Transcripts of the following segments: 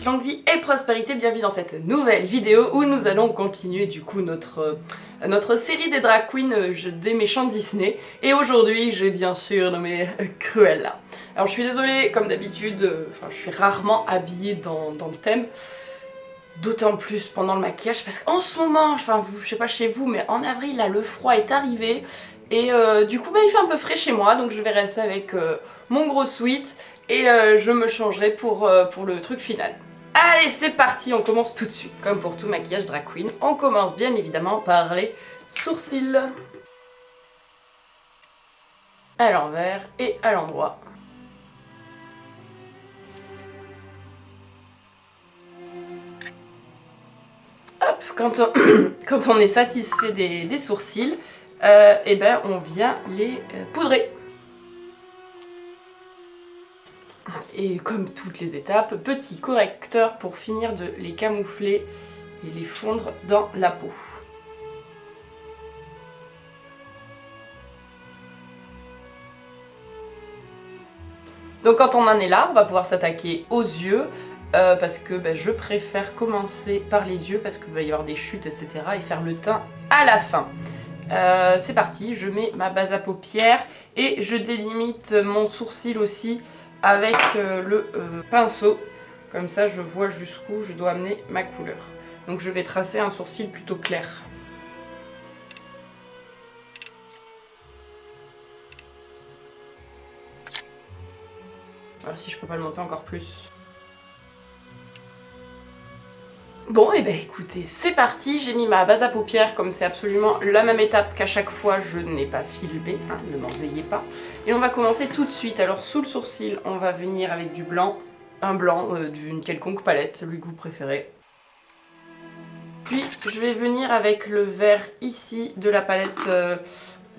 tous, longue vie et prospérité, bienvenue dans cette nouvelle vidéo où nous allons continuer du coup notre série des drag queens des méchants Disney. Et aujourd'hui j'ai bien sûr nommé Cruella. Alors je suis désolée, comme d'habitude, je suis rarement habillée dans le thème. D'autant plus pendant le maquillage parce qu'en ce moment, je sais pas chez vous, mais en avril là le froid est arrivé. Et du coup il fait un peu frais chez moi, donc je vais rester avec mon gros sweat. Et je me changerai pour le truc final. Allez, c'est parti, on commence tout de suite. Comme pour tout maquillage drag queen, on commence bien évidemment par les sourcils. À l'envers et à l'endroit. Hop, quand on est satisfait des sourcils, et ben on vient les poudrer. Et comme toutes les étapes, petit correcteur pour finir de les camoufler et les fondre dans la peau. Donc quand on en est là, on va pouvoir s'attaquer aux yeux parce que je préfère commencer par les yeux parce qu'il va y avoir des chutes, etc. et faire le teint à la fin. C'est parti, je mets ma base à paupières et je délimite mon sourcil aussi avec le pinceau, comme ça je vois jusqu'où je dois amener ma couleur. Donc je vais tracer un sourcil plutôt clair. Alors si je peux pas le monter encore plus. Bon et écoutez, c'est parti, j'ai mis ma base à paupières comme c'est absolument la même étape qu'à chaque fois je n'ai pas filmé, hein, ne m'en veuillez pas. Et on va commencer tout de suite, alors sous le sourcil on va venir avec du blanc, un blanc d'une quelconque palette, celui que vous préférez. Puis je vais venir avec le vert ici de la palette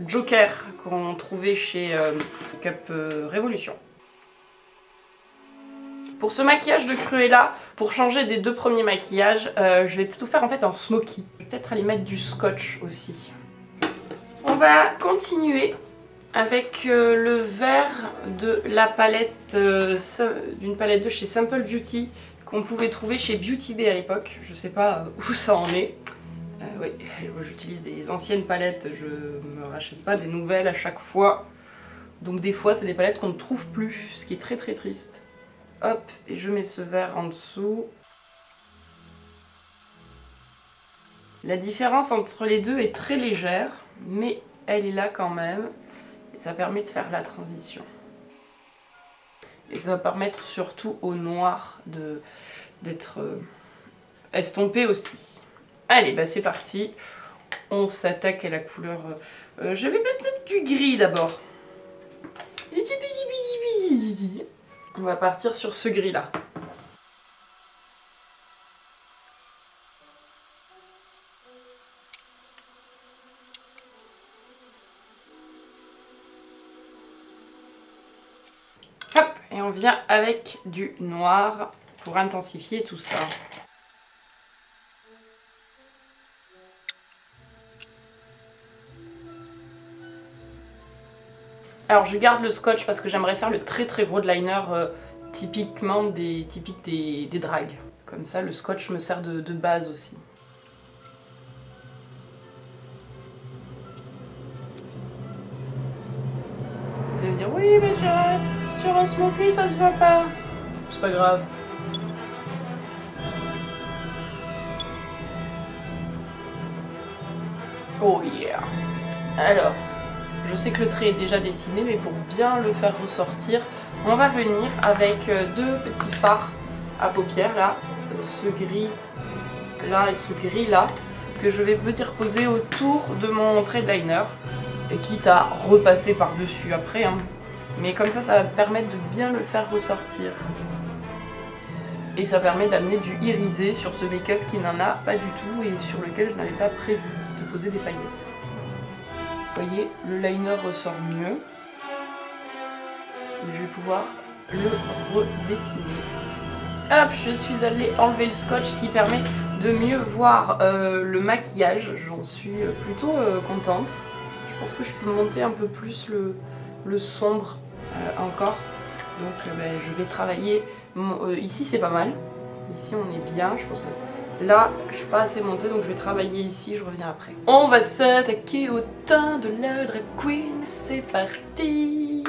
Joker qu'on trouvait chez Makeup Revolution. Pour ce maquillage de Cruella, pour changer des deux premiers maquillages, je vais plutôt faire en fait un smoky. Peut-être aller mettre du scotch aussi. On va continuer avec le vert de la palette, d'une palette de chez Simple Beauty qu'on pouvait trouver chez Beauty Bay à l'époque. Je sais pas où ça en est. Oui, j'utilise des anciennes palettes, je me rachète pas des nouvelles à chaque fois. Donc des fois c'est des palettes qu'on ne trouve plus, ce qui est très très triste. Hop, et je mets ce vert en dessous. La différence entre les deux est très légère, mais elle est là quand même. Et ça permet de faire la transition. Et ça va permettre surtout au noir d'être estompé aussi. Allez, c'est parti. On s'attaque à la couleur... je vais mettre peut-être du gris d'abord. On va partir sur ce gris là. Hop, et on vient avec du noir pour intensifier tout ça. Alors je garde le scotch parce que j'aimerais faire le très très gros liner typique des drags. Comme ça le scotch me sert de base aussi. Vous allez me dire oui mais sur un smoky ça se voit pas. C'est pas grave. Oh yeah. Alors, je sais que le trait est déjà dessiné, mais pour bien le faire ressortir, on va venir avec deux petits fards à paupières là, ce gris là et ce gris là, que je vais venir poser autour de mon trait de liner, et quitte à repasser par-dessus après, hein. Mais comme ça va me permettre de bien le faire ressortir. Et ça permet d'amener du irisé sur ce make-up qui n'en a pas du tout et sur lequel je n'avais pas prévu de poser des paillettes. Vous voyez, le liner ressort mieux. Et je vais pouvoir le redessiner. Hop, je suis allée enlever le scotch qui permet de mieux voir le maquillage. J'en suis plutôt contente. Je pense que je peux monter un peu plus le sombre encore. Donc je vais travailler. Ici c'est pas mal. Ici on est bien, je pense que là je suis pas assez montée donc je vais travailler ici, je reviens après. On va s'attaquer au teint de la drag queen, c'est parti.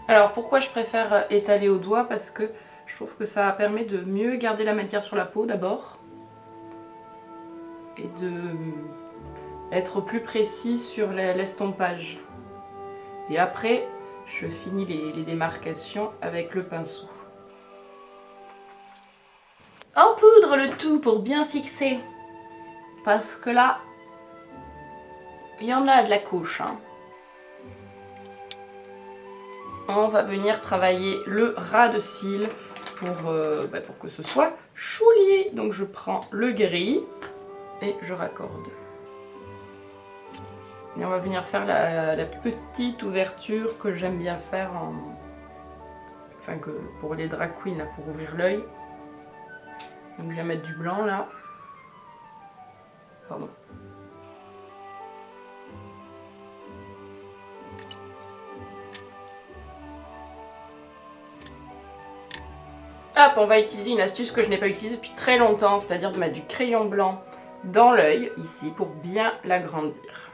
Alors pourquoi je préfère étaler au doigt? Parce que je trouve que ça permet de mieux garder la matière sur la peau d'abord et de être plus précis sur l'estompage. Et après, je finis les démarcations avec le pinceau. On poudre le tout pour bien fixer. Parce que là, il y en a de la couche, hein. On va venir travailler le ras de cils pour que ce soit choulier. Donc je prends le gris et je raccorde. Et on va venir faire la petite ouverture que j'aime bien faire pour les drag queens, là, pour ouvrir l'œil. Donc je vais mettre du blanc là. Pardon. Hop, on va utiliser une astuce que je n'ai pas utilisée depuis très longtemps, c'est-à-dire de mettre du crayon blanc dans l'œil, ici, pour bien l'agrandir.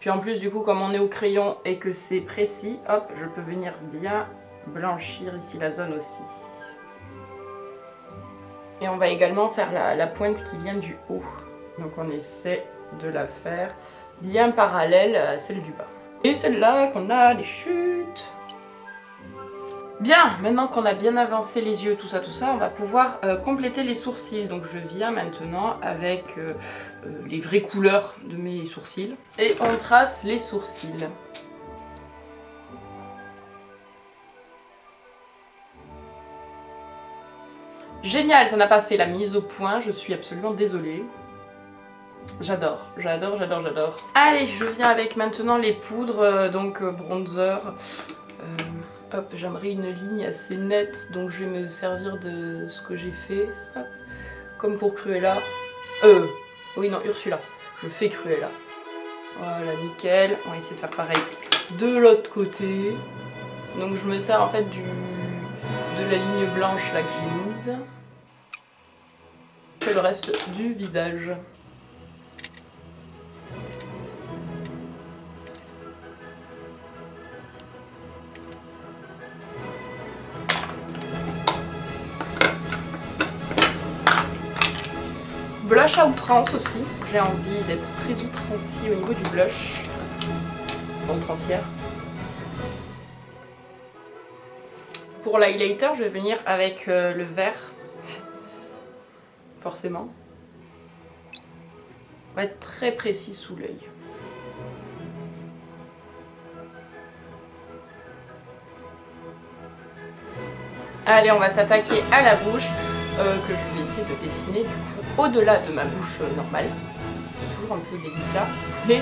Puis en plus, du coup, comme on est au crayon et que c'est précis, hop, je peux venir bien blanchir ici la zone aussi. Et on va également faire la pointe qui vient du haut. Donc on essaie de la faire bien parallèle à celle du bas. Et celle-là qu'on a des chutes. Bien, maintenant qu'on a bien avancé les yeux, tout ça, on va pouvoir compléter les sourcils. Donc je viens maintenant avec les vraies couleurs de mes sourcils. Et on trace les sourcils. Génial, ça n'a pas fait la mise au point, je suis absolument désolée. J'adore, j'adore, j'adore, j'adore. Allez, je viens avec maintenant les poudres, donc bronzer. Hop, j'aimerais une ligne assez nette, donc je vais me servir de ce que j'ai fait. Hop. Comme pour Cruella. Oui, non, Ursula. Je fais Cruella. Voilà, nickel. On va essayer de faire pareil de l'autre côté. Donc je me sers en fait de la ligne blanche là que j'ai mise. Je fais le reste du visage. Blush à outrance aussi, j'ai envie d'être très outrancier au niveau du blush. Outrancière. Pour l'highlighter, je vais venir avec le vert. Forcément. On va être très précis sous l'œil. Allez, on va s'attaquer à la bouche, que je vais essayer de dessiner du coup au-delà de ma bouche normale. C'est toujours un peu délicat, mais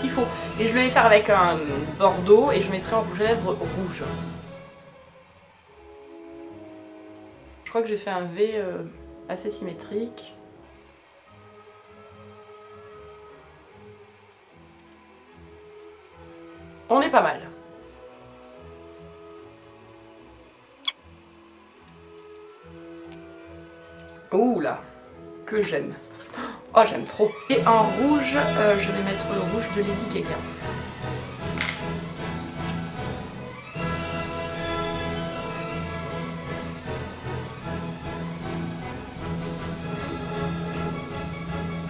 il faut. Et je vais les faire avec un bordeaux et je mettrai en rouge à lèvres rouge. Je crois que j'ai fait un V assez symétrique. On est pas mal. Ouh là, que j'aime. Oh, j'aime trop. Et en rouge, je vais mettre le rouge de Lady Gaga.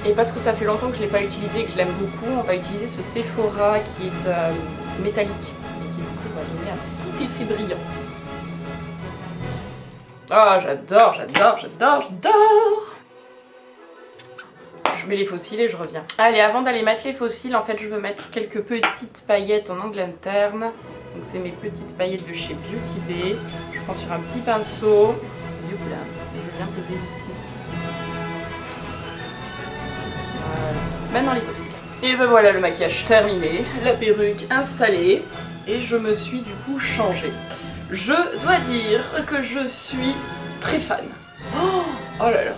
Et parce que ça fait longtemps que je ne l'ai pas utilisé et que je l'aime beaucoup, on va utiliser ce Sephora qui est métallique et qui du coup va donner un petit effet brillant. Ah, j'adore, j'adore, j'adore, j'adore! Je mets les faux cils et je reviens. Allez, avant d'aller mettre les faux cils, en fait, je veux mettre quelques petites paillettes en angle interne. Donc c'est mes petites paillettes de chez Beauty Bay. Je prends sur un petit pinceau. Youpla. Et je viens poser ici. Voilà. Maintenant les faux cils. Et ben voilà le maquillage terminé, la perruque installée. Et je me suis du coup changée. Je dois dire que je suis très fan. Oh, oh là là.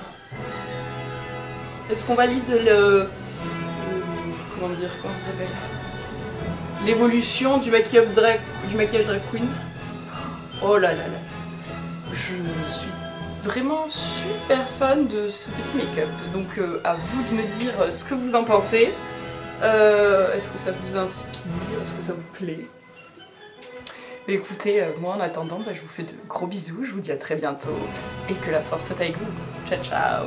Est-ce qu'on valide comment dire, comment ça s'appelle, l'évolution du maquillage drag queen? Oh là là là. Je suis vraiment super fan de ce petit make-up. Donc à vous de me dire ce que vous en pensez. Est-ce que ça vous inspire? Est-ce que ça vous plaît? Mais écoutez, moi en attendant, je vous fais de gros bisous. Je vous dis à très bientôt. Et que la force soit avec vous. Ciao ciao.